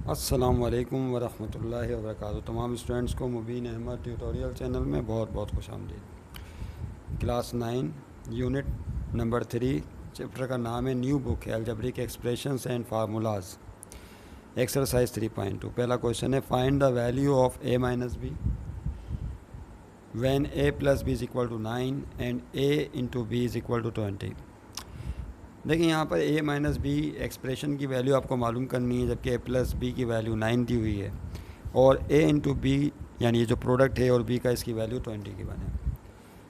अस्सलाम वालेकुम वरहमतुल्लाहि वबरकातुहू। तमाम स्टूडेंट्स को मुबीन अहमद ट्यूटोरियल चैनल में बहुत बहुत खुशामदीद। क्लास 9 यूनिट नंबर 3 चैप्टर का नाम है न्यू बुक है algebraic expressions and formulas. Exercise 3.2 पहला क्वेश्चन है find the value of a minus b when a plus B is equal to 9 and a into b is equal to 20। देखिए यहाँ पर a minus b expression की value आपको मालूम करनी है, जबकि a प्लस बी की वैल्यू 9 दी हुई है और a इंटू बी यानी ये जो प्रोडक्ट है और b का इसकी वैल्यू 20 की बने।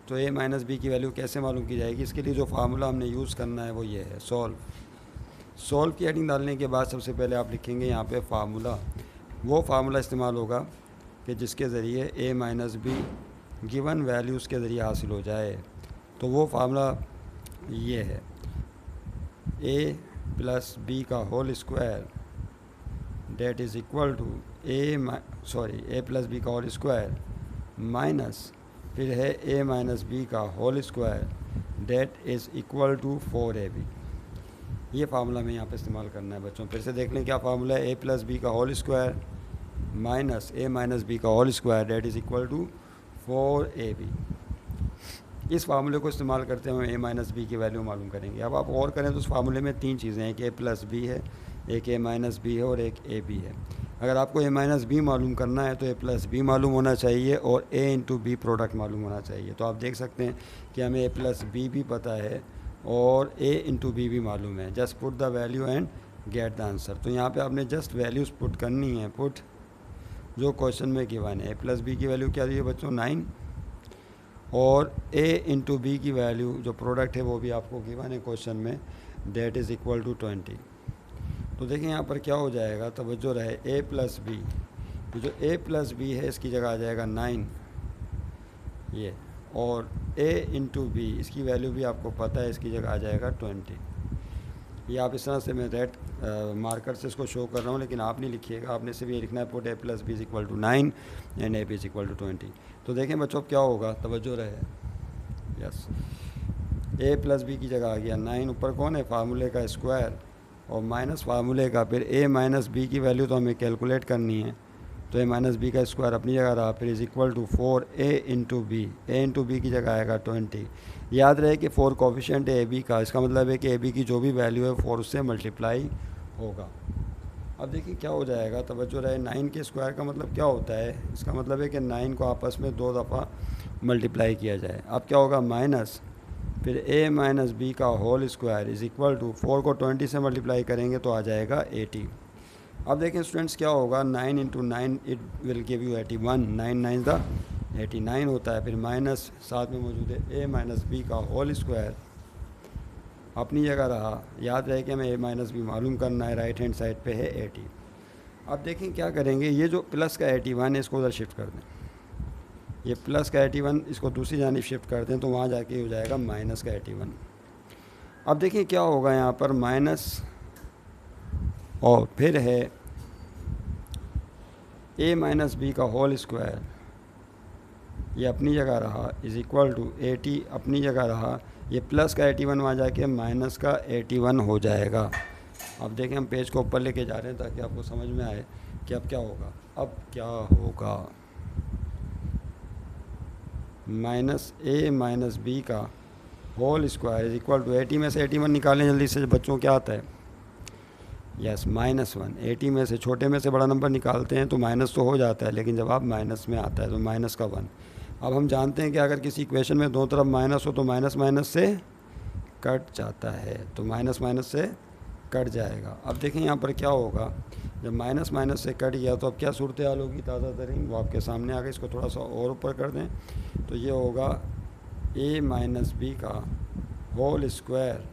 तो a माइनस बी की वैल्यू कैसे मालूम की जाएगी? इसके लिए जो फार्मूला हमने यूज़ करना है वो ये है सॉल्व की हेडिंग डालने के बाद सबसे पहले आप लिखेंगे यहाँ पे फार्मूला। वो फार्मूला इस्तेमाल होगा कि जिसके ज़रिए a minus be given values के ज़रिए हासिल हो जाए। तो वो फार्मूला ये है a प्लस बी का whole square that is equal to a plus B का होल स्क्वायर माइनस फिर है a माइनस बी का whole square that is equal to 4ab। ये फार्मूला में यहाँ पे इस्तेमाल करना है बच्चों। फिर से देख लें क्या फार्मूला है, a प्लस बी का whole square minus a minus B का whole square that is equal to 4ab। इस फार्मूले को इस्तेमाल करते हुए a माइनस बी की वैल्यू मालूम करेंगे। अब आप और करें तो उस फार्मूले में तीन चीज़ें हैं, एक a प्लस बी है, एक a माइनस बी है और एक a बी है। अगर आपको a माइनस बी मालूम करना है तो a प्लस बी मालूम होना चाहिए और a इंटू बी प्रोडक्ट मालूम होना चाहिए। तो आप देख सकते हैं कि हमें a प्लस बी भी पता है और a इंटू बी भी मालूम है। Just put the value and get the answer. तो यहाँ पर आपने जस्ट वैल्यूज़ पुट करनी है, पुट जो क्वेश्चन में गिवन है। a प्लस बी की वैल्यू क्या दी है बच्चों? 9 और a इंटू बी की वैल्यू जो प्रोडक्ट है वो भी आपको गिवन है क्वेश्चन में, डेट इज़ इक्वल टू 20। तो देखिए यहाँ पर क्या हो जाएगा, तवज्जो रहे, a प्लस बी, जो a प्लस बी है इसकी जगह आ जाएगा 9 ये, और a इंटू बी इसकी वैल्यू भी आपको पता है, इसकी जगह आ जाएगा 20। ये आप इस तरह से मैं रेड मार्कर से इसको शो कर रहा हूँ, लेकिन आप नहीं लिखिएगा, आपने सिर्फ ये लिखना है put a plus B is equal to 9 and a b is equal to 20। तो देखें बच्चों क्या होगा, तवज्जो रहे, यस, a प्लस बी की जगह आ गया 9, ऊपर कौन है, फार्मूले का स्क्वायर और माइनस फार्मूले का, फिर a माइनस बी की वैल्यू तो हमें कैलकुलेट करनी है, तो a माइनस बी का स्क्वायर अपनी जगह रहा, फिर is equal to 4a into b की जगह आएगा 20। याद रहे कि 4 कोफिशिएंट है ए बी का, इसका मतलब है कि ए बी की जो भी वैल्यू है 4 उससे मल्टीप्लाई होगा। अब देखिए क्या हो जाएगा, तवज्जो रहे, 9 के स्क्वायर का मतलब क्या होता है, इसका मतलब है कि 9 को आपस में 2 दफ़ा मल्टीप्लाई किया जाए। अब क्या होगा, माइनस फिर a माइनस बी का whole square is equal to 4 को 20 से मल्टीप्लाई करेंगे तो आ जाएगा 80। अब देखें स्टूडेंट्स क्या होगा, 9 into 9 it will give you 81, 9 9 the 89 होता है। फिर माइनस साथ में मौजूद है a माइनस बी का होल स्क्वायर अपनी जगह रहा। याद रहे कि हमें a माइनस बी मालूम करना है, राइट हैंड साइड पे है 80। अब देखें क्या करेंगे, ये जो प्लस का 81 है इसको उधर शिफ्ट कर दें, ये प्लस का 81 इसको दूसरी जानिब शिफ्ट कर दें तो वहाँ जाके हो जाएगा माइनस का 81। अब देखिए क्या होगा यहाँ पर, माइनस और फिर है a माइनस बी का होल स्क्वायर, ये अपनी जगह रहा, इज़ इक्वल टू 80 अपनी जगह रहा, ये प्लस का 81 वहाँ जाके माइनस का 81 हो जाएगा। अब देखें हम पेज को ऊपर लेके जा रहे हैं ताकि आपको समझ में आए कि अब क्या होगा। अब क्या होगा, माइनस a माइनस बी का whole square is equal to 80 में से 81 निकालें जल्दी से बच्चों, क्या आता है, यस -1। 80 में से छोटे में से बड़ा नंबर निकालते हैं तो माइनस तो हो जाता है, लेकिन जब आप माइनस में आता है तो माइनस का 1। अब हम जानते हैं कि अगर किसी इक्वेशन में दो तरफ माइनस हो तो माइनस माइनस से कट जाता है, तो माइनस माइनस से कट जाएगा। अब देखें यहाँ पर क्या होगा, जब माइनस माइनस से कट गया तो अब क्या सूरत हाल होगी, ताज़ा तरीन वो आपके सामने आ गई। इसको थोड़ा सा और ऊपर कर दें तो ये होगा a माइनस बी का होल स्क्वायर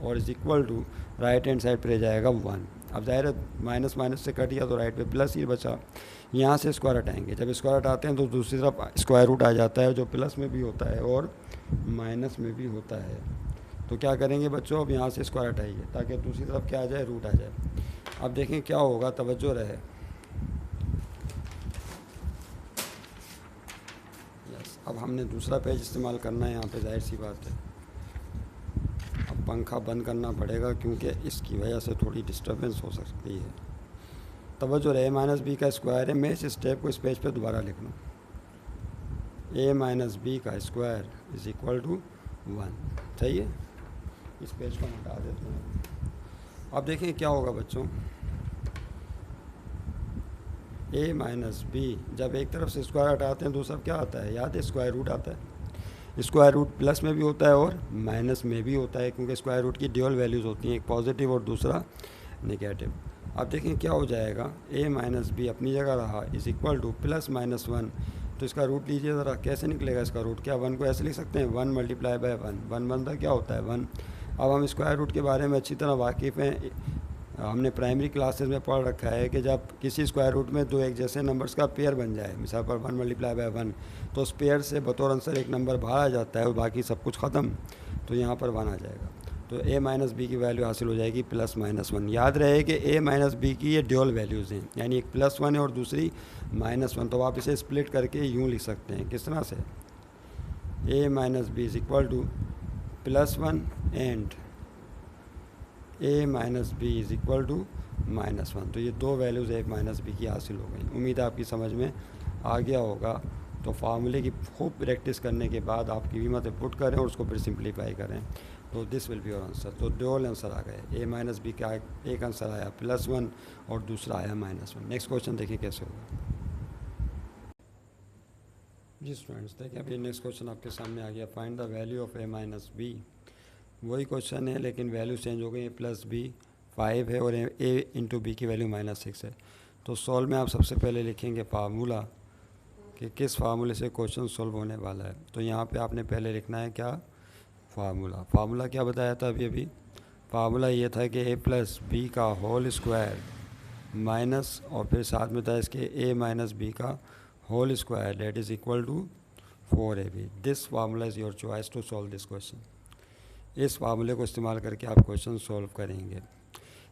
और is equal to right hand side पर जाएगा 1। अब ज़ाहिर है माइनस माइनस से कट गया तो राइट पे प्लस ही बचा, यहाँ से स्क्वायर हटाएंगे, जब स्क्वायर हटाते हैं तो दूसरी तरफ स्क्वायर रूट आ जाता है जो प्लस में भी होता है और माइनस में भी होता है। तो क्या करेंगे बच्चों, अब यहाँ से स्क्वायर हटाइए ताकि दूसरी तरफ क्या आ जाए, रूट आ जाए। अब देखें क्या होगा, तवज्जो रहे, यस, अब हमने दूसरा पेज इस्तेमाल करना है यहाँ पे, जाहिर सी बात है। अब पंखा बंद करना पड़ेगा क्योंकि इसकी वजह से थोड़ी डिस्टर्बेंस हो सकती है। तवज्जो रहे, ए माइनस बी का स्क्वायर है। मैं इस स्टेप को इस पेज पे दोबारा लिख लूँ, ए माइनस बी का स्क्वायर इज इक्वल टू 1। सही है, इस पेज को हटा देते हैं। अब देखें क्या होगा बच्चों, ए माइनस बी, जब एक तरफ से स्क्वायर हटाते हैं दूसरा क्या आता है, याद है, स्क्वायर रूट आता है। स्क्वायर रूट प्लस में भी होता है और माइनस में भी होता है, क्योंकि स्क्वायर रूट की ड्यूअल वैल्यूज़ होती हैं, एक पॉजिटिव और दूसरा नेगेटिव। अब देखें क्या हो जाएगा, ए माइनस बी अपनी जगह रहा is equal to plus minus 1। तो इसका रूट लीजिए ज़रा, कैसे निकलेगा इसका रूट, क्या 1 को ऐसे लिख सकते हैं, 1 मल्टीप्लाई बाय 1 बनता क्या होता है 1। अब हम स्क्वायर रूट के बारे में अच्छी तरह वाकिफ़ हैं, हमने प्राइमरी क्लासेस में पढ़ रखा है कि जब किसी स्क्वायर रूट में दो एक जैसे नंबर्स का पेयर बन जाए, मिसाल पर 1 मल्टीप्लाई बाय 1, तो उस पेयर से बतौर आंसर एक नंबर बाहर आ जाता है और बाकी सब कुछ ख़त्म, तो यहाँ पर 1 आ जाएगा। तो ए माइनस बी की वैल्यू हासिल हो जाएगी प्लस माइनस 1। याद रहे कि ए माइनस बी की ये ड्यूअल वैल्यूज़ हैं, यानी एक प्लस 1 है और दूसरी माइनस 1। तो आप इसे स्प्लिट करके यूँ लिख सकते हैं, किस तरह से, A minus B is equal to plus 1 and A minus B is equal to minus 1। तो ये दो वैल्यूज़ ए माइनस बी की हासिल हो गई। उम्मीद है आपकी समझ में आ गया होगा। तो फार्मूले की खूब प्रैक्टिस करने के बाद आप कीमतें पुट करें और उसको फिर सिंप्लीफाई करें, तो this will be your answer. तो डबल आंसर आ गए, ए माइनस बी का एक आंसर आया प्लस 1 और दूसरा आया माइनस 1। नेक्स्ट क्वेश्चन देखिए कैसे होगा। जी स्टूडेंट्स देखिए, अभी नेक्स्ट क्वेश्चन आपके सामने आ गया, find the value of a minus b. वही क्वेश्चन है लेकिन वैल्यू चेंज हो गई, ए प्लस बी 5 है और ए इंटू बी की वैल्यू -6 है। तो सॉल्व में आप सबसे पहले लिखेंगे फार्मूला, कि किस फार्मूले से क्वेश्चन सॉल्व होने वाला है। तो यहाँ पे आपने पहले लिखना है क्या, फार्मूला क्या बताया था अभी फार्मूला ये था कि ए प्लस बी का होल स्क्वायर माइनस और फिर साथ में था इसके ए माइनस बी का whole square that is equal to 4ab। This formula is your choice to solve this question. इस फार्मूले को इस्तेमाल करके आप क्वेश्चन सॉल्व करेंगे।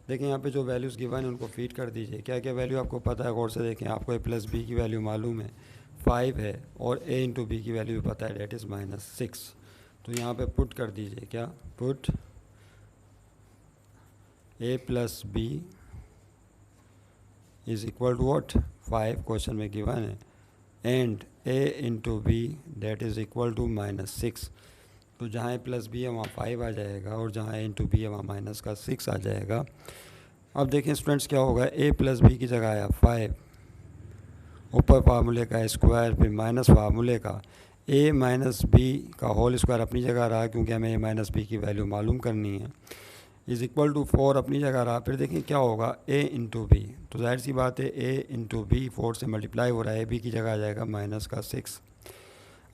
देखिए यहाँ पे जो वैल्यूज़ गिवन है उनको फीड कर दीजिए। क्या क्या वैल्यू आपको पता है, गौर से देखें। आपको ए प्लस बी की वैल्यू मालूम है 5 है और ए इंटू बी की वैल्यू भी पता है डेट इज़ -6। तो यहाँ पे पुट कर दीजिए, क्या put A plus B is equal to what 5 question में गिवन है, and a into b that is equal to -6। तो जहाँ ए प्लस बी है वहाँ 5 आ जाएगा और जहाँ ए इंटू बी है वहाँ माइनस का 6 आ जाएगा। अब देखें स्टूडेंट्स क्या होगा, ए प्लस बी की जगह आया 5, ऊपर फार्मूले का स्क्वायर फिर माइनस फार्मूले का, ए माइनस बी का होल स्क्वायर अपनी जगह रहा क्योंकि हमें ए माइनस बी की वैल्यू मालूम करनी है, इज़ इक्वल टू 4 अपनी जगह रहा। फिर देखें क्या होगा, ए इंटू बी, तो जाहिर सी बात है ए इंटू बी 4 से मल्टीप्लाई हो रहा है, ए बी की जगह आ जाएगा माइनस का 6।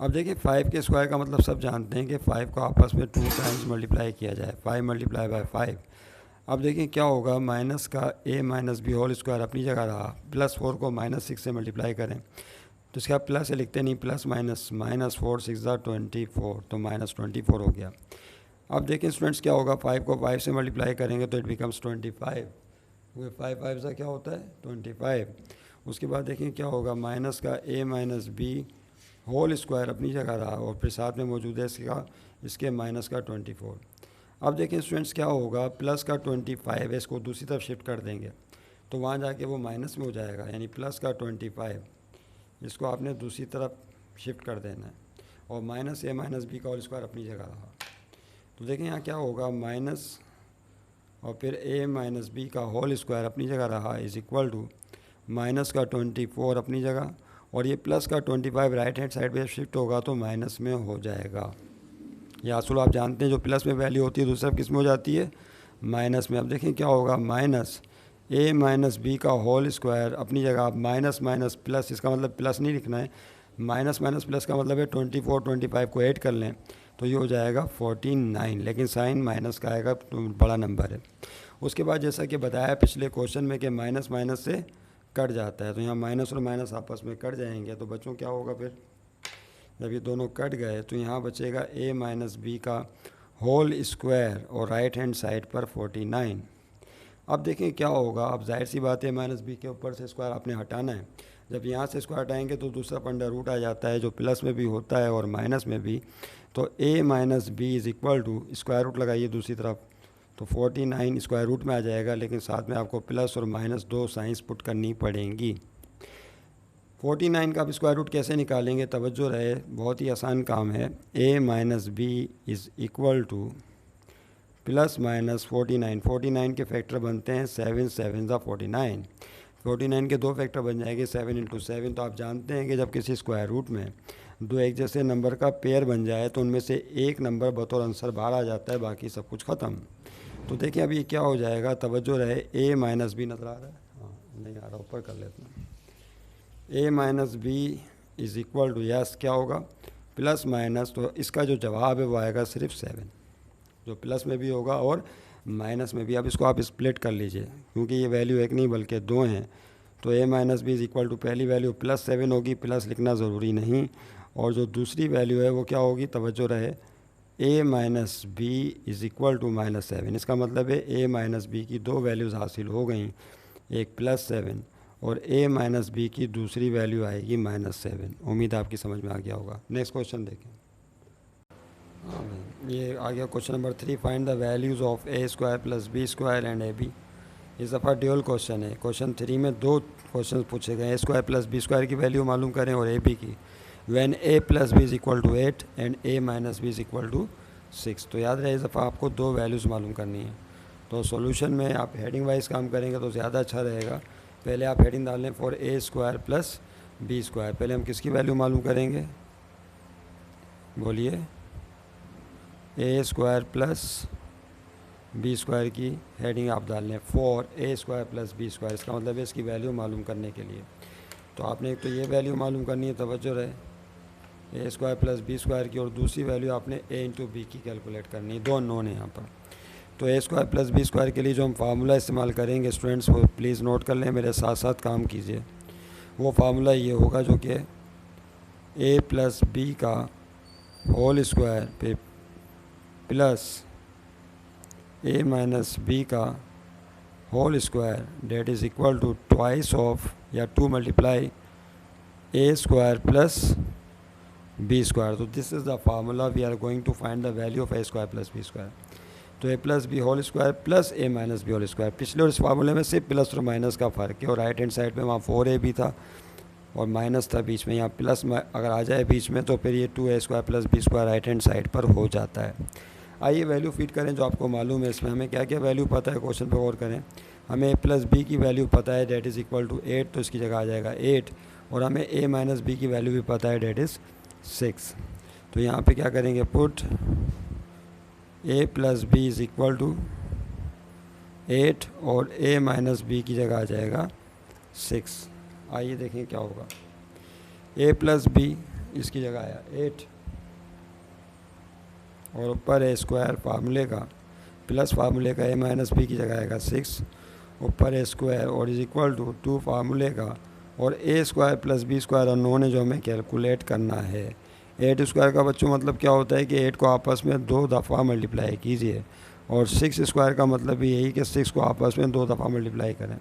अब देखिए 5 के स्क्वायर का मतलब सब जानते हैं कि 5 को आपस में 2 टाइम्स मल्टीप्लाई किया जाए, 5 मल्टीप्लाई बाय 5। अब देखिए क्या होगा, माइनस का ए माइनस बी होल स्क्वायर अपनी जगह रहा, प्लस 4 को -6 से मल्टीप्लाई करें तो इसका प्लस से लिखते नहीं, प्लस माइनस -4 6 24, तो -24 हो गया। अब देखें स्टूडेंट्स क्या होगा, 5 को 5 से मल्टीप्लाई करेंगे तो इट बिकम्स 25, वो 5 5 से क्या होता है 25। उसके बाद देखें क्या होगा, माइनस का ए माइनस बी होल स्क्वायर अपनी जगह रहा और फिर साथ में मौजूद है इसके माइनस का 24। अब देखें स्टूडेंट्स क्या होगा, प्लस का 25 है, इसको दूसरी तरफ शिफ्ट कर देंगे तो वहाँ जाके वो माइनस में हो जाएगा, यानी प्लस का 25 इसको आपने दूसरी तरफ शिफ्ट कर देना है और माइनस ए माइनस बी का होल स्क्वायर अपनी जगह रहा। तो देखें यहाँ क्या होगा, माइनस और फिर ए माइनस बी का होल स्क्वायर अपनी जगह रहा इज़ इक्वल टू माइनस का 24 अपनी जगह और ये प्लस का 25 राइट हैंड साइड पे शिफ्ट होगा तो माइनस में हो जाएगा। या असल आप जानते हैं जो प्लस में वैल्यू होती है दूसरा किस में हो जाती है, माइनस में। अब देखें क्या होगा, माइनस ए माइनस बी का होल स्क्वायर अपनी जगह, आप माइनस माइनस प्लस, इसका मतलब प्लस नहीं लिखना है, माइनस माइनस प्लस का मतलब है 24 25 को ऐड कर लें तो ये हो जाएगा 49, लेकिन साइन माइनस का आएगा तो बड़ा नंबर है। उसके बाद जैसा कि बताया पिछले क्वेश्चन में कि माइनस माइनस से कट जाता है, तो यहाँ माइनस और माइनस आपस में कट जाएंगे तो बच्चों क्या होगा, फिर जब ये दोनों कट गए तो यहाँ बचेगा ए माइनस बी का होल स्क्वायर और राइट हैंड साइड पर 49। अब देखें क्या होगा, अब जाहिर सी बात है माइनस बी के ऊपर से स्क्वायर आपने हटाना है, जब यहाँ से स्क्वायर हटाएंगे तो दूसरा अंडर रूट आ जाता है जो प्लस में भी होता है और माइनस में भी। तो ए minus B is equal to square root लगाइए दूसरी तरफ तो 49 स्क्वायर रूट में आ जाएगा, लेकिन साथ में आपको प्लस और माइनस 2 साइंस पुट करनी पड़ेंगी। 49 का आप स्क्वायर रूट कैसे निकालेंगे, तवज्जो रहे, बहुत ही आसान काम है। a minus B is equal to plus minus 49। 49 के फैक्टर बनते हैं 7 7 ज़ा 49। 49 के दो फैक्टर बन जाएंगे 7 इंटू 7। तो आप जानते हैं कि जब किसी स्क्वायर रूट में दो एक जैसे नंबर का पेयर बन जाए तो उनमें से एक नंबर बतौर आंसर बाहर आ जाता है, बाकी सब कुछ ख़त्म। तो देखिए अभी क्या हो जाएगा, तवज्जो रहे, a माइनस बी नज़र आ रहा है, हाँ नहीं आ रहा, ऊपर कर लेते हैं। a minus B is equal to, yes क्या होगा, प्लस माइनस, तो इसका जो जवाब है वो आएगा सिर्फ 7, जो प्लस में भी होगा और माइनस में भी। अब इसको आप स्प्लिट कर लीजिए, क्योंकि ये वैल्यू एक नहीं बल्कि दो हैं, तो a minus B is equal to पहली वैल्यू प्लस 7 होगी, प्लस लिखना ज़रूरी नहीं, और जो दूसरी वैल्यू है वो क्या होगी, तवज्जो रहे, a minus B is equal to minus 7। इसका मतलब है a माइनस बी की दो वैल्यूज़ हासिल हो गई, एक प्लस 7 और a माइनस बी की दूसरी वैल्यू आएगी माइनस 7। उम्मीद आपकी समझ में आ गया होगा। नेक्स्ट क्वेश्चन देखें। हाँ ये आ गया question number 3, find the values of a square plus B square and ab। इस दफ़ा ड्यूअल क्वेश्चन है। क्वेश्चन 3 में दो क्वेश्चन पूछे गए, a square plus B square की वैल्यू मालूम करें और ab की, when a plus B is equal to 8 and a minus B is equal to 6। तो याद रहे इस दफ़ा आपको दो वैल्यूज़ मालूम करनी है। तो सॉल्यूशन में आप हेडिंग वाइज काम करेंगे तो ज़्यादा अच्छा रहेगा। पहले आप हेडिंग डाल लें for a square plus B square. पहले हम किसकी वैल्यू मालूम करेंगे, बोलिए, a square plus B square की हेडिंग आप डाल लें for a square plus B square. इसका मतलब है इसकी वैल्यू मालूम करने के लिए। तो आपने एक तो ये वैल्यू मालूम करनी है, तवज्जो रहे, a square plus B square की, और दूसरी वैल्यू आपने a इंटू बी की कैलकुलेट करनी है। दो नोन है यहाँ पर। तो a square plus B square के लिए जो हम फार्मूला इस्तेमाल करेंगे स्टूडेंट्स, वो प्लीज़ नोट कर लें, मेरे साथ साथ काम कीजिए। वो फार्मूला ये होगा जो कि a प्लस बी का होल स्क्वायर पे प्लस a माइनस बी का whole square that is equal to twice of या 2 multiply a square plus B square. तो this is the formula we are going to find the value of a square plus B square. तो a plus B whole square plus a minus B whole square. पिछले और इस फार्मूले में सिर्फ plus और minus का फ़र्क है, और राइट हैंड साइड में वहाँ 4ab था और माइनस था बीच में, यहाँ प्लस अगर आ जाए बीच में तो फिर ये 2a square plus B square right hand side पर हो जाता है। आइए वैल्यू फीड करें जो आपको मालूम है। इसमें हमें क्या क्या वैल्यू पता है, क्वेश्चन पे गौर करें। हमें a प्लस बी की वैल्यू पता है, डेट इज़ इक्वल टू 8, तो इसकी जगह आ जाएगा 8, और हमें a माइनस बी की वैल्यू भी पता है, डेट इज़ 6। तो यहाँ पे क्या करेंगे, put a plus B is equal to 8 और a माइनस बी की जगह आ जाएगा 6। आइए देखें क्या होगा, a प्लस बी इसकी जगह आया 8 और ऊपर a स्क्वायर फार्मूले का प्लस फार्मूले का a माइनस बी की जगह आएगा 6, ऊपर a स्क्वायर और इज़ इक्वल टू 2 फार्मूले का, और a square plus B square unknown है जो हमें कैलकुलेट करना है। 8 स्क्वायर का बच्चों मतलब क्या होता है कि 8 को आपस में 2 दफ़ा मल्टीप्लाई कीजिए, और 6 स्क्वायर का मतलब भी यही कि 6 को आपस में 2 दफ़ा मल्टीप्लाई करें।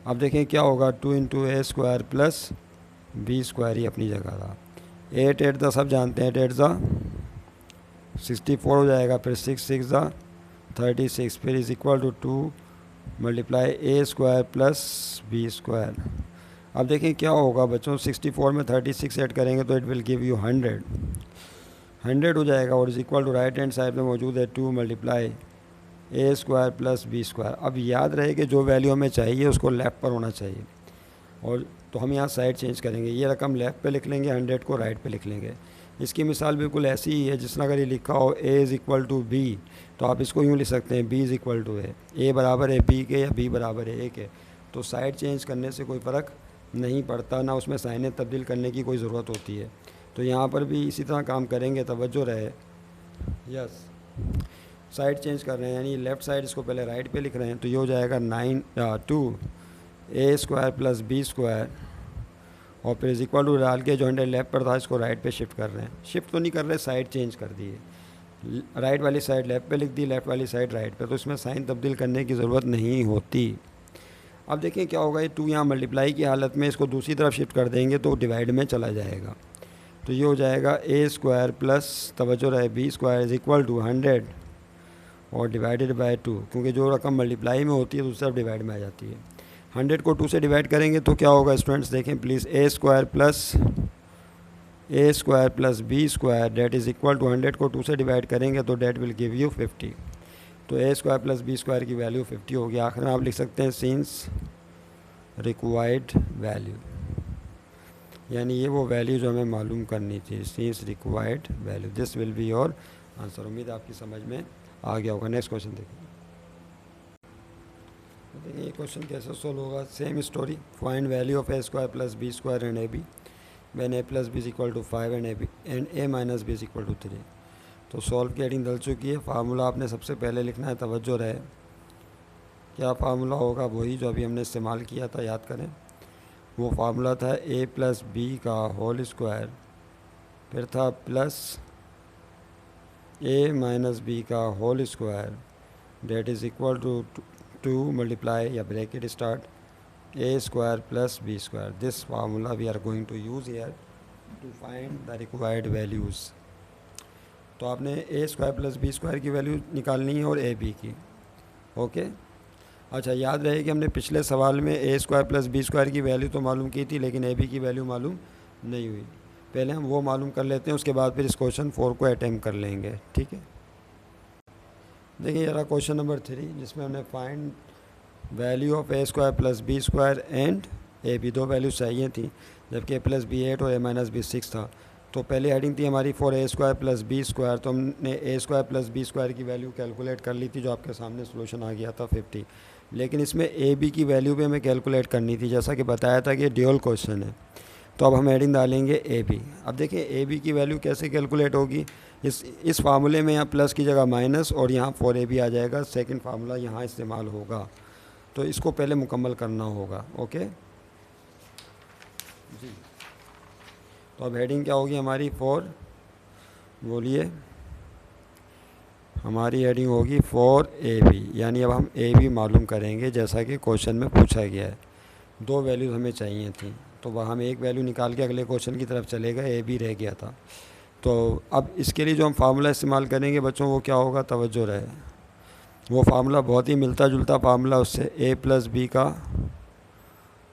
अब देखें क्या होगा, 2 into a square plus B square ही अपनी जगह था। 8 8 दा सब जानते हैं, 8 8 दा 64 हो जाएगा, फिर 6 6 दा 36, फिर is equal to 2 multiply a square plus B square. अब देखें क्या होगा बच्चों, 64 में 36 ऐड करेंगे तो इट विल गिव यू 100 हो जाएगा, और is equal to right hand side में मौजूद है 2 multiply a square plus B square. अब याद रहे कि जो वैल्यू हमें चाहिए उसको लेफ़्ट पर होना चाहिए, और तो हम यहाँ साइड चेंज करेंगे, ये रकम लेफ़्ट पे लिख लेंगे, 100 को राइट पे लिख लेंगे। इसकी मिसाल बिल्कुल ऐसी ही है, जिस तरह अगर ये लिखा हो a is equal to b, तो आप इसको यूँ लिख सकते हैं b is equal to a बराबर है b के या b बराबर है a के। तो साइड चेंज करने से कोई फ़र्क नहीं पड़ता, ना उसमें साइनें तब्दील करने की कोई ज़रूरत होती है। तो यहाँ पर भी इसी तरह काम करेंगे, तवज्जो रहे, यस साइड चेंज कर रहे हैं, यानी लेफ़्ट साइड इसको पहले राइट पे लिख रहे हैं, तो ये हो जाएगा 2 a square plus B square, और फिर इज इक्वल टू डाल के जो 100 लेफ़्ट पर था इसको राइट पे शिफ्ट कर रहे हैं। शिफ्ट तो नहीं कर रहे, साइड चेंज कर दी है, राइट वाली साइड लेफ़्ट पे लिख दी, लेफ़्ट वाली साइड राइट पे, तो इसमें साइन तब्दील करने की ज़रूरत नहीं होती। अब देखें क्या होगा, ये 2 यहाँ मल्टीप्लाई की हालत में इसको दूसरी तरफ शिफ्ट कर देंगे तो डिवाइड में चला जाएगा, तो ये हो जाएगा a स्क्वायर प्लस, तवज्जो रहे, b square is equal to 100, और डिवाइडेड बाय 2, क्योंकि जो रकम मल्टीप्लाई में होती है दूसरी तरफ डिवाइड में आ जाती है। 100 को 2 से डिवाइड करेंगे तो क्या होगा स्टूडेंट्स, देखें please, a square plus B square that is equal to 100 को 2 से डिवाइड करेंगे तो डेट विल गिव यू 50। तो ए स्क्वायर प्लस बी स्क्वायर की वैल्यू 50 होगी। आखिर में आप लिख सकते हैं सिंस रिक्वायर्ड वैल्यू, यानी ये वो वैल्यू जो हमें मालूम करनी थी, since required value. This will be your answer. उम्मीद आपकी समझ में आ गया होगा। नेक्स्ट क्वेश्चन देखिए। देखिए ये क्वेश्चन कैसे सोल्व होगा। Same story, find value of a square plus B square and a b when a plus B is equal to 5 and A minus B is equal to 3। तो solve की heading डल चुकी है। Formula आपने सबसे पहले लिखना है, तवज्जो रहे। क्या फार्मूला होगा, वही जो अभी हमने इस्तेमाल किया था, याद करें। वो फार्मूला था ए प्लस बी का होल स्क्वायर, फिर था प्लस ए माइनस बी का whole square that is equal to 2 multiply या bracket start A square plus B square. This formula we are going to use here to find the required values. तो आपने A square plus B square की value निकालनी है और A B की। Okay, अच्छा याद रहे कि हमने पिछले सवाल में ए स्क्वायर प्लस बी स्क्वायर की वैल्यू तो मालूम की थी, लेकिन ए बी की वैल्यू मालूम नहीं हुई। पहले हम वो मालूम कर लेते हैं, उसके बाद फिर इस क्वेश्चन 4 को अटैम्प्ट कर लेंगे, ठीक है। देखिए जरा क्वेश्चन नंबर 3, जिसमें हमने find value of a square plus B square and a b, दो वैल्यूज चाहिए थी, जबकि ए प्लस बी 8 और ए माइनस बी 6 था। तो पहले हेडिंग थी हमारी for a square plus B square, तो हमने a square plus B square की वैल्यू कैलकुलेट कर ली थी, जो आपके सामने सोल्यूशन आ गया था 50। लेकिन इसमें ए बी की वैल्यू भी हमें कैलकुलेट करनी थी, जैसा कि बताया था कि ड्यूअल क्वेश्चन है। तो अब हम हेडिंग डालेंगे ए बी। अब देखिए ए बी की वैल्यू कैसे कैलकुलेट होगी। इस फार्मूले में यहाँ प्लस की जगह माइनस और यहाँ फॉर ए बी आ जाएगा, सेकंड फार्मूला यहाँ इस्तेमाल होगा। तो इसको पहले मुकम्मल करना होगा। ओके जी, तो अब हेडिंग क्या होगी हमारी, फॉर, बोलिए, हमारी हेडिंग होगी फॉर ए बी, यानी अब हम ए बी मालूम करेंगे जैसा कि क्वेश्चन में पूछा गया है। दो वैल्यूज़ हमें चाहिए थी, तो वह हम एक वैल्यू निकाल के अगले क्वेश्चन की तरफ चले गए, ए बी रह गया था। तो अब इसके लिए जो हम फार्मूला इस्तेमाल करेंगे बच्चों, वो क्या होगा, तवज्जो रहे। वो फार्मूला बहुत ही मिलता जुलता फार्मूला, उससे ए प्लस बी का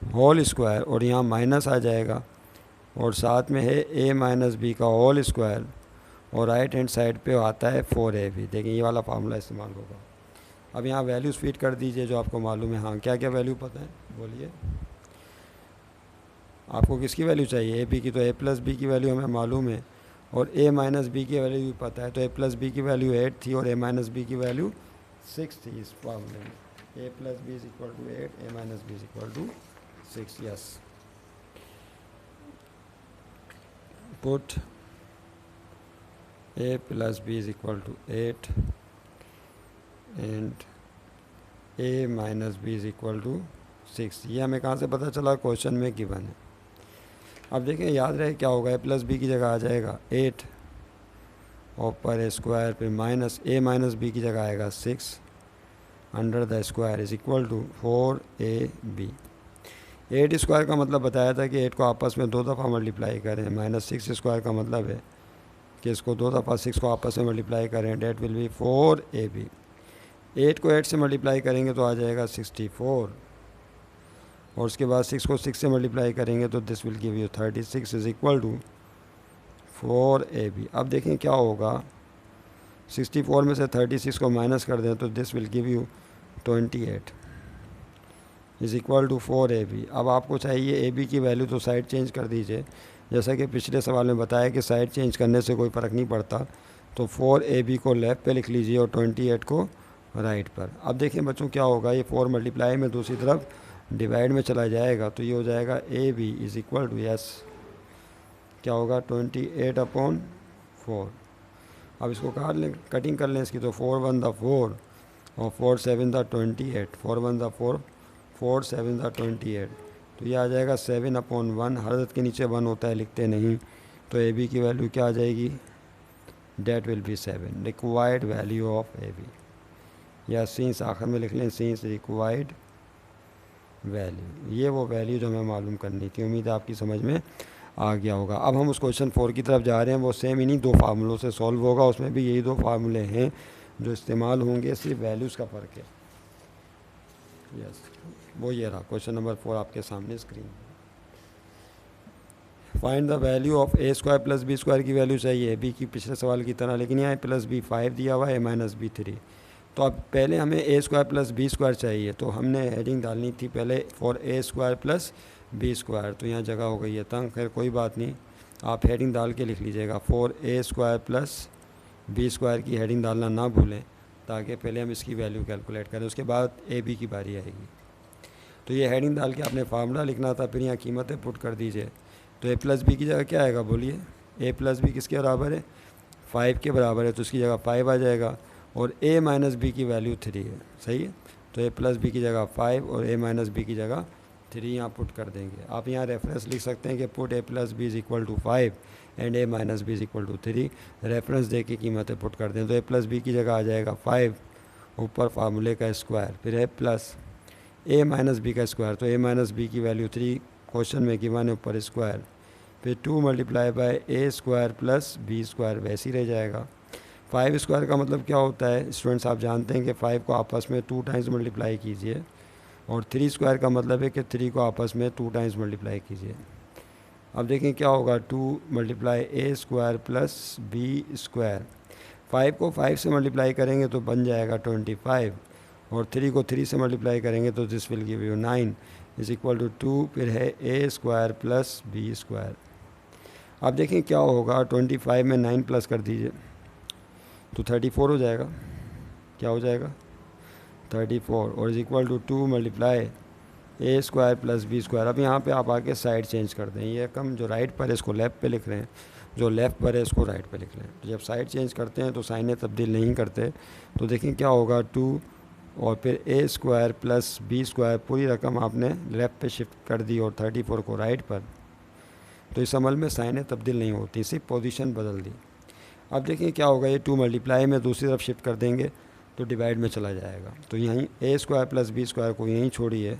होल स्क्वायर और यहाँ माइनस आ जाएगा, और साथ में है ए माइनस बी का होल स्क्वायर, और राइट हैंड साइड पे आता है 4ab। देखिए ये वाला फार्मूला इस्तेमाल होगा। अब यहाँ वैल्यूज़ फीड कर दीजिए जो आपको मालूम है। हाँ, क्या क्या वैल्यू पता है, बोलिए। आपको किसकी वैल्यू चाहिए, ए बी की। तो ए प्लस बी की वैल्यू हमें मालूम है, और ए माइनस बी की वैल्यू भी पता है। तो ए प्लस बी की वैल्यू 8 थी और ए माइनस बी की वैल्यू 6 थी इस फार्मूले में। A plus B is equal to 8, A minus B is equal to 6। Yes, put a plus b is equal to 8 and a minus b is equal to 6। ये हमें कहाँ से पता चला, क्वेश्चन में गिवन है। अब देखें, याद रहे क्या होगा, a प्लस बी की जगह आ जाएगा 8 ऊपर ए स्क्वायर, फिर माइनस ए माइनस बी की जगह आएगा 6 under the square is equal to 4ab। 8 square का मतलब बताया था कि 8 को आपस में 2 दफ़ा मल्टीप्लाई करें, माइनस 6 स्क्वायर का मतलब है कि इसको 2 दफ़ा 6 को आपस में मल्टीप्लाई करें, डेट विल बी 4ab। 8 को 8 से मल्टीप्लाई करेंगे तो आ जाएगा 64, और उसके बाद 6 को 6 से मल्टीप्लाई करेंगे तो this will give you 36 is equal to 4ab। अब देखें क्या होगा, 64 में से 36 को माइनस कर दें तो this will give you 28 is equal to 4ab। अब आपको चाहिए ab की वैल्यू, तो साइड चेंज कर दीजिए। जैसा कि पिछले सवाल में बताया कि साइड चेंज करने से कोई फ़र्क नहीं पड़ता। तो 4ab को लेफ़्ट पे लिख लीजिए और 28 को राइट पर। अब देखें बच्चों क्या होगा, ये 4 मल्टीप्लाई में दूसरी तरफ डिवाइड में चला जाएगा, तो ये हो जाएगा ab is equal to, yes, क्या होगा, 28/4। अब इसको काट लें, कटिंग कर लें इसकी। तो 4 1 द 4 और 4 7 द 28, 4 1 द 4, 4 7 द 28, तो ये आ जाएगा 7/1। हर अदद के नीचे 1 होता है, लिखते नहीं। तो ए बी की वैल्यू क्या आ जाएगी, that will be 7, required value of a b, या सीन्स आखिर में लिख लें, सीन्स रिक्वायर्ड वैल्यू। ये वो वैल्यू जो हमें मालूम करनी थी। उम्मीद है आपकी समझ में आ गया होगा। अब हम उस क्वेश्चन 4 की तरफ जा रहे हैं। वो सेम इन्हीं 2 फार्मूलों से सॉल्व होगा, उसमें भी यही 2 फार्मूले हैं जो इस्तेमाल होंगे सिर्फ वैल्यूज़ का फ़र्क है। यस, वो ये रहा क्वेश्चन नंबर 4 आपके सामने screen. Find the value of a square plus B square की वैल्यू चाहिए बी की पिछले सवाल की तरह, लेकिन यहाँ प्लस बी 5 दिया हुआ है, माइनस बी 3। तो अब पहले हमें a square plus B square चाहिए, तो हमने हेडिंग डालनी थी पहले for a square plus B square. तो यहाँ जगह हो गई है तंग, खैर कोई बात नहीं, आप हेडिंग डाल के लिख लीजिएगा for a square plus B square की हेडिंग डालना ना भूलें, ताकि पहले हम इसकी वैल्यू कैलकुलेट करें, उसके बाद ए बी की बारी आएगी। तो ये हेडिंग डाल के आपने फार्मूला लिखना था, फिर यहाँ कीमतें पुट कर दीजिए। तो ए प्लस बी की जगह क्या आएगा बोलिए, ए प्लस बी किसके बराबर है, 5 के बराबर है, तो उसकी जगह 5 आ जाएगा, और ए माइनस बी की वैल्यू 3 है, सही है। तो ए प्लस बी की जगह 5 और ए माइनस बी की जगह 3 यहाँ पुट कर देंगे। आप यहाँ रेफरेंस लिख सकते हैं कि put A plus B is equal to 5 and A minus B is equal to 3, reference दे के कीमतें पुट कर दें। तो ए प्लस बी की जगह आ जाएगा 5, ऊपर फार्मूले का स्क्वायर, फिर है प्लस ए माइनस बी का स्क्वायर, तो ए माइनस बी की वैल्यू 3 क्वेश्चन में गिवन है, ऊपर स्क्वायर, फिर 2 multiply by a square plus B square, वैसे ही रह जाएगा। 5 स्क्वायर का मतलब क्या होता है स्टूडेंट्स, आप जानते हैं कि 5 को आपस में 2 टाइम्स मल्टीप्लाई कीजिए, और 3 स्क्वायर का मतलब है कि 3 को आपस में 2 टाइम्स मल्टीप्लाई कीजिए। अब देखें क्या होगा, 2 multiply a square plus B square, 5 को 5 से मल्टीप्लाई करेंगे तो बन जाएगा 25, और 3 को 3 से मल्टीप्लाई करेंगे तो this will give you 9 is equal to 2, फिर है a square plus B square. अब देखें क्या होगा, 25 में 9 प्लस कर दीजिए तो 34 हो जाएगा, क्या हो जाएगा 34, और is equal to 2 multiply a square plus B square. अब यहाँ पे आप आके साइड चेंज कर दें, ये कम जो राइट पर है इसको लेफ़्ट पे लिख रहे हैं, जो लेफ़्ट पर है इसको राइट पे लिख रहे हैं। तो जब साइड चेंज करते हैं तो साइनें तब्दील नहीं करते, तो देखें क्या होगा 2 और फिर ए स्क्वायर प्लस बी स्क्वायर, पूरी रकम आपने लेफ़्ट पे शिफ्ट कर दी और 34 को राइट पर, तो इस अमल में साइनें तब्दील नहीं होती, सिर्फ पोजीशन बदल दी। अब देखिए क्या होगा, ये 2 मल्टीप्लाई में दूसरी तरफ शिफ्ट कर देंगे तो डिवाइड में चला जाएगा, तो यहीं ए स्क्वायर प्लस बी स्क्वायर को यहीं छोड़िए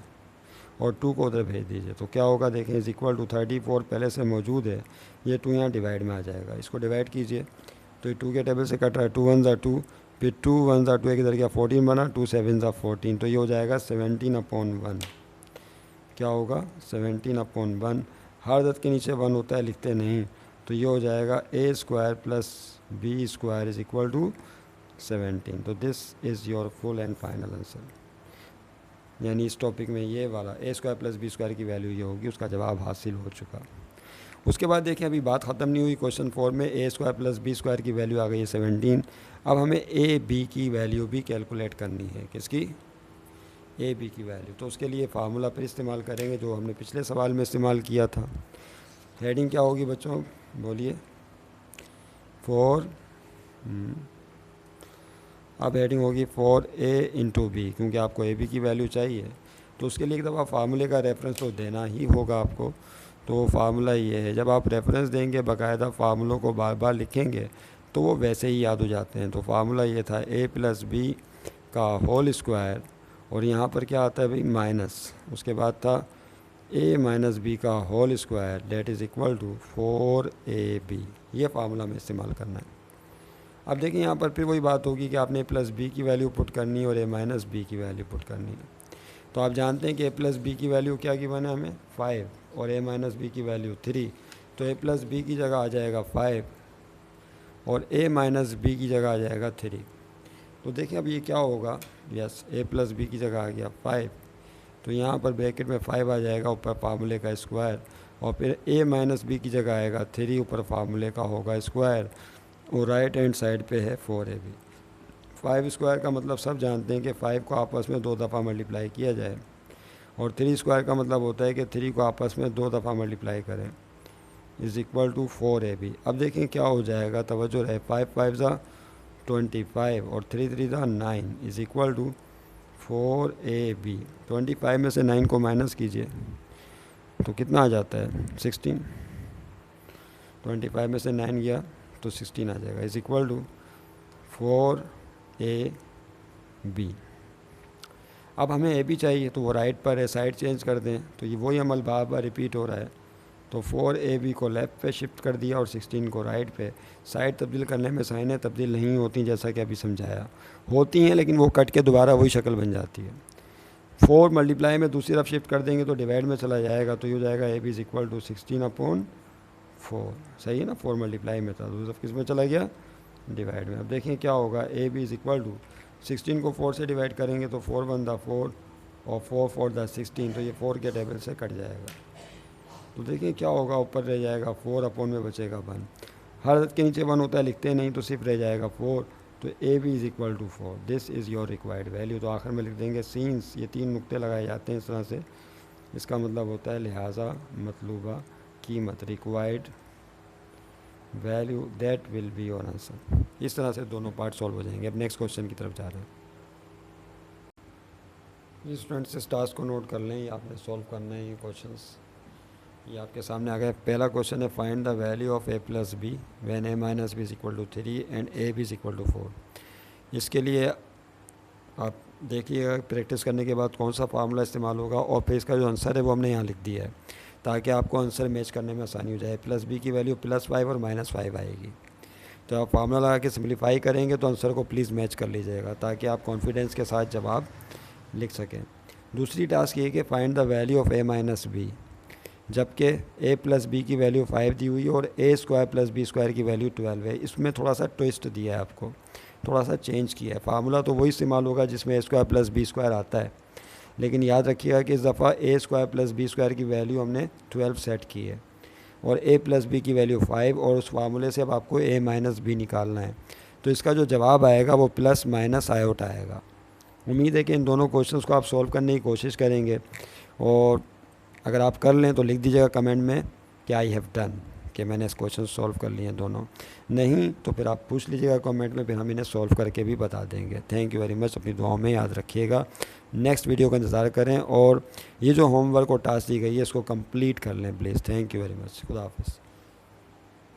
और 2 को उधर भेज दीजिए, तो क्या होगा देखें इज़ इक्वल टू 34 पहले से मौजूद है, ये 2 यहाँ डिवाइड में आ जाएगा, इसको डिवाइड कीजिए तो ये 2 के टेबल से कट रहा है, 2 1 ज़ा 2, फिर 2 1 ज़ा 2 एक इधर गया 14 बना, 2 7 ज़ा 14, तो ये हो जाएगा 17/1। क्या होगा 17/1, हर दत के नीचे 1 होता है, लिखते नहीं, तो ये हो जाएगा A square plus B square is equal to 17। तो this is your full and final answer, यानी इस टॉपिक में ये वाला A square plus B square की वैल्यू ये होगी, उसका जवाब हासिल हो चुका। उसके बाद देखिए अभी बात ख़त्म नहीं हुई, क्वेश्चन 4 में ए स्क्वायर प्लस बी स्क्वायर की वैल्यू आ गई है 17। अब हमें ए बी की वैल्यू भी कैलकुलेट करनी है, किसकी, ए बी की वैल्यू। तो उसके लिए फार्मूला फिर इस्तेमाल करेंगे जो हमने पिछले सवाल में इस्तेमाल किया था। हेडिंग क्या होगी बच्चों बोलिए, 4, अब हेडिंग होगी 4a इंटू बी, क्योंकि आपको ए बी की वैल्यू चाहिए, तो उसके लिए एक दफ़ा फार्मूले का रेफरेंस तो देना ही होगा आपको। तो फार्मूला ये है, जब आप रेफरेंस देंगे बाकायदा फार्मूलों को बार बार लिखेंगे तो वो वैसे ही याद हो जाते हैं। तो फार्मूला ये था a प्लस बी का होल स्क्वायर, और यहाँ पर क्या आता है भाई माइनस, उसके बाद था a माइनस बी का whole square that is equal to 4ab, ये फार्मूला में इस्तेमाल करना है। अब देखिए यहाँ पर फिर वही बात होगी कि आपने a प्लस बी की वैल्यू पुट करनी है और a माइनस बी की वैल्यू पुट करनी है। तो आप जानते हैं कि a प्लस बी की वैल्यू क्या गिवन है हमें 5 और a माइनस बी की वैल्यू 3, तो a प्लस बी की जगह आ जाएगा 5 और a माइनस बी की जगह आ जाएगा 3। तो देखिए अब ये क्या होगा, यस a प्लस बी की जगह आ गया 5, तो यहाँ पर ब्रैकेट में 5 आ जाएगा, ऊपर फार्मूले का स्क्वायर, और फिर a माइनस बी की जगह आएगा 3, ऊपर फार्मूले का होगा स्क्वायर, और राइट हैंड साइड पे है 4ab। 5 स्क्वायर का मतलब सब जानते हैं कि 5 को आपस में 2 दफ़ा मल्टीप्लाई किया जाए, और 3 स्क्वायर का मतलब होता है कि 3 को आपस में 2 दफ़ा मल्टीप्लाई करें, इज़ इक्वल टू 4ab। अब देखें क्या हो जाएगा, तवज्जो रहे, 5 5 ज़ा 25 और 3 3 ज़ा 9 इज़ इक्वल टू 4ab। 25 में से 9 को माइनस कीजिए तो कितना आ जाता है 16, 25 में से 9 गया तो 16 आ जाएगा, इज़ इक्वल टू 4ab। अब हमें ए बी चाहिए, तो वो राइट पर है, साइड चेंज कर दें तो ये वही अमल बार बार रिपीट हो रहा है, तो 4AB को लेफ़्ट पे शिफ्ट कर दिया और 16 को राइट पे। साइड तब्दील करने में साइनें तब्दील नहीं होती जैसा कि अभी समझाया, होती हैं लेकिन वो कट के दोबारा वही शक्ल बन जाती है। 4 मल्टीप्लाई में दूसरी तरफ शिफ्ट कर देंगे तो डिवाइड में चला जाएगा, तो ये हो जाएगा AB इज़ इक्वल टू 16/4। सही है ना, 4 मल्टीप्लाई में था, दूसरी तरफ किस में चला गया, डिवाइड में। अब देखें क्या होगा, AB इज़ इक्वल टू 16 को 4 से डिवाइड करेंगे तो 4 1 दा 4 और 4 4 दा 16, तो ये 4 के टेबल से कट जाएगा। तो देखिए क्या होगा, ऊपर रह जाएगा 4 अपॉन में बचेगा 1। हर अदद के नीचे 1 होता है, लिखते नहीं तो सिर्फ रह जाएगा 4। तो AB is equal to 4, this is your required value. तो आखिर में लिख देंगे सीन्स, ये 3 नुक्ते लगाए जाते हैं इस तरह से, इसका मतलब होता है लिहाजा मतलूबा कीमत, required value, that will be your answer. इस तरह से दोनों पार्ट सॉल्व हो जाएंगे। अब नेक्स्ट क्वेश्चन की तरफ जा रहे हैं। ये स्टूडेंट्स इस टास्क को नोट कर लें, ये आपने सॉल्व करना है। ये क्वेश्चंस ये आपके सामने आ गए। पहला क्वेश्चन है find the value of a plus b when a minus B is equal to 3 and a b is equal to 4। इसके लिए आप देखिएगा प्रैक्टिस करने के बाद कौन सा फार्मूला इस्तेमाल होगा, और फिर इसका जो आंसर है वो हमने यहाँ लिख दिया है ताकि आपको आंसर मैच करने में आसानी हो जाए। प्लस बी की वैल्यू +5 और -5 आएगी, तो आप फार्मूला लगा के सिंप्लीफाई करेंगे तो आंसर को प्लीज़ मैच कर लीजिएगा ताकि आप कॉन्फिडेंस के साथ जवाब लिख सकें। दूसरी टास्क ये कि find the value of a minus b, जबकि a प्लस बी की वैल्यू 5 दी हुई है और a square plus B square की वैल्यू 12 है। इसमें थोड़ा सा ट्विस्ट दिया है आपको, थोड़ा सा चेंज किया है। फार्मूला तो वही इस्तेमाल होगा जिसमें a square plus B square आता है, लेकिन याद रखिएगा कि इस दफ़ा a square plus B square की वैल्यू हमने 12 सेट की है और a प्लस बी की वैल्यू 5, और उस फार्मूले से अब आपको a माइनस बी निकालना है। तो इसका जो जवाब आएगा वो प्लस माइनस आयोट आएगा। उम्मीद है कि इन दोनों क्वेश्चंस को आप सॉल्व करने की कोशिश करेंगे, और अगर आप कर लें तो लिख दीजिएगा कमेंट में कि आई हैव डन, कि मैंने इस क्वेश्चन सॉल्व कर लिए हैं दोनों। नहीं तो फिर आप पूछ लीजिएगा कमेंट में, फिर हम इन्हें सॉल्व करके भी बता देंगे। थैंक यू वेरी मच, अपनी दुआओं में याद रखिएगा। नेक्स्ट वीडियो का इंतज़ार करें, और ये जो होमवर्क और टास्क दी गई है इसको कंप्लीट कर लें please. Thank you very much, खुदा हाफिज़।